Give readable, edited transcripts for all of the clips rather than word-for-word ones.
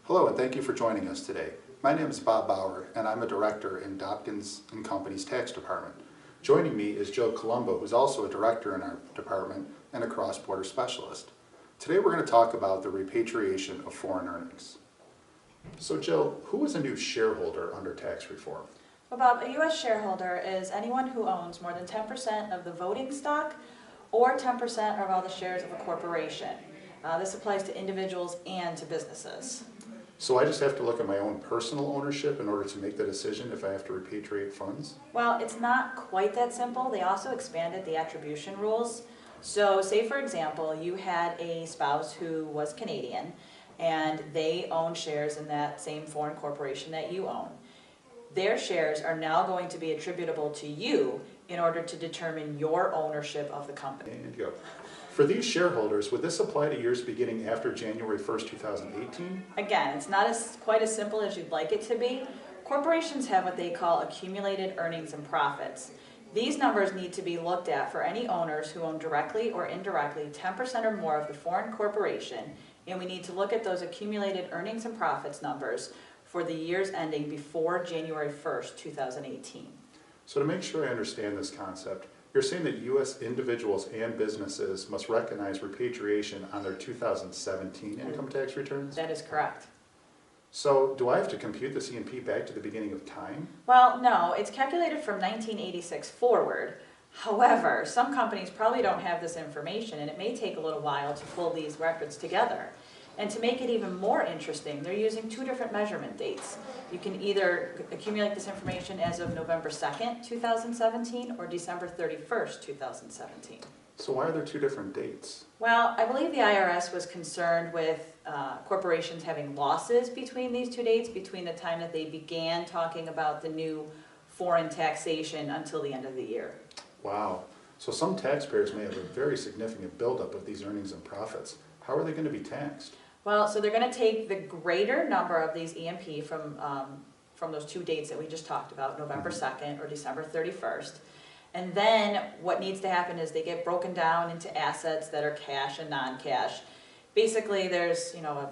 Hello, and thank you for joining us today. My name is Bob Bauer, and I'm a director in Dopkins & Company's tax department. Joining me is Joe Colombo, who's also a director in our department and a cross-border specialist. Today we're going to talk about the repatriation of foreign earnings. So Joe, who is a new shareholder under tax reform? Well, Bob, a U.S. shareholder is anyone who owns more than 10% of the voting stock or 10% of all the shares of a corporation. This applies to individuals and to businesses. So I just have to look at my own personal ownership in order to make the decision if I have to repatriate funds? Well, it's not quite that simple. They also expanded the attribution rules. So say, for example, you had a spouse who was Canadian and they own shares in that same foreign corporation that you own. Their shares are now going to be attributable to you in order to determine your ownership of the company. And go. For these shareholders, would this apply to years beginning after January 1st, 2018? Again, it's not quite as simple as you'd like it to be. Corporations have what they call accumulated earnings and profits. These numbers need to be looked at for any owners who own directly or indirectly 10% or more of the foreign corporation, and we need to look at those accumulated earnings and profits numbers for the years ending before January 1st, 2018. So to make sure I understand this concept, you're saying that U.S. individuals and businesses must recognize repatriation on their 2017 income tax returns? That is correct. So do I have to compute the C&P back to the beginning of time? Well, no, it's calculated from 1986 forward. However, some companies probably don't have this information and it may take a little while to pull these records together. And to make it even more interesting, they're using two different measurement dates. You can either accumulate this information as of November 2nd, 2017 or December 31st, 2017. So why are there two different dates? Well, I believe the IRS was concerned with corporations having losses between these two dates, between the time that they began talking about the new foreign taxation until the end of the year. Wow. So some taxpayers may have a very significant buildup of these earnings and profits. How are they going to be taxed? Well, so they're going to take the greater number of these E&P from those two dates that we just talked about, November 2nd or December 31st. And then what needs to happen is they get broken down into assets that are cash and non-cash. Basically, there's a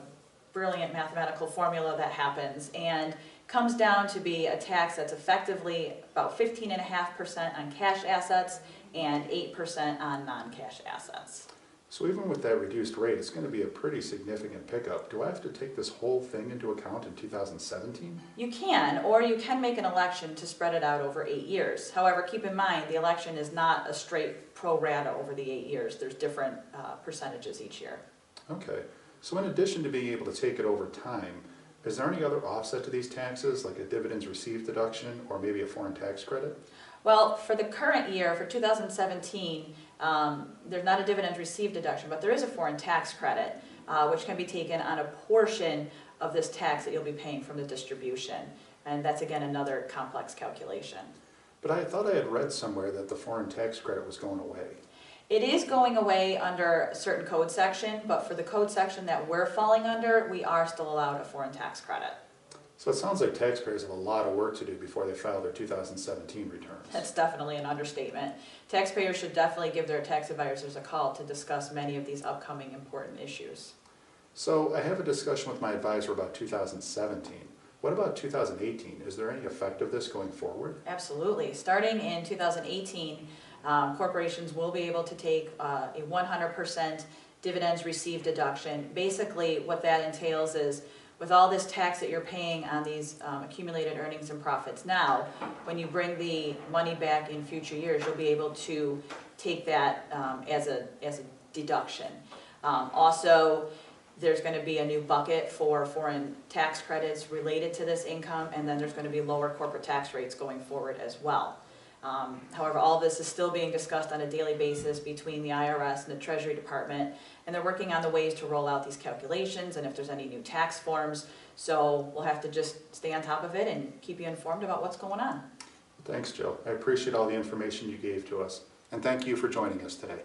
brilliant mathematical formula that happens and comes down to be a tax that's effectively about 15.5% on cash assets and 8% on non-cash assets. So even with that reduced rate, it's going to be a pretty significant pickup. Do I have to take this whole thing into account in 2017? You can, or you can make an election to spread it out over 8 years. However, keep in mind, the election is not a straight pro rata over the 8 years. There's different percentages each year. Okay. So in addition to being able to take it over time, is there any other offset to these taxes, like a dividends received deduction or maybe a foreign tax credit? Well, for the current year, for 2017, there's not a dividends received deduction, but there is a foreign tax credit, which can be taken on a portion of this tax that you'll be paying from the distribution. And that's, again, another complex calculation. But I thought I had read somewhere that the foreign tax credit was going away. It is going away under a certain code section, but for the code section that we're falling under, we are still allowed a foreign tax credit. So it sounds like taxpayers have a lot of work to do before they file their 2017 returns. That's definitely an understatement. Taxpayers should definitely give their tax advisors a call to discuss many of these upcoming important issues. So I have a discussion with my advisor about 2017. What about 2018? Is there any effect of this going forward? Absolutely. Starting in 2018, corporations will be able to take a 100% dividends received deduction. Basically, what that entails is with all this tax that you're paying on these accumulated earnings and profits now, when you bring the money back in future years, you'll be able to take that as a deduction. Also, there's going to be a new bucket for foreign tax credits related to this income, and then there's going to be lower corporate tax rates going forward as well. However, all this is still being discussed on a daily basis between the IRS and the Treasury Department, and they're working on the ways to roll out these calculations and if there's any new tax forms. So we'll have to just stay on top of it and keep you informed about what's going on. Thanks, Joe. I appreciate all the information you gave to us, and thank you for joining us today.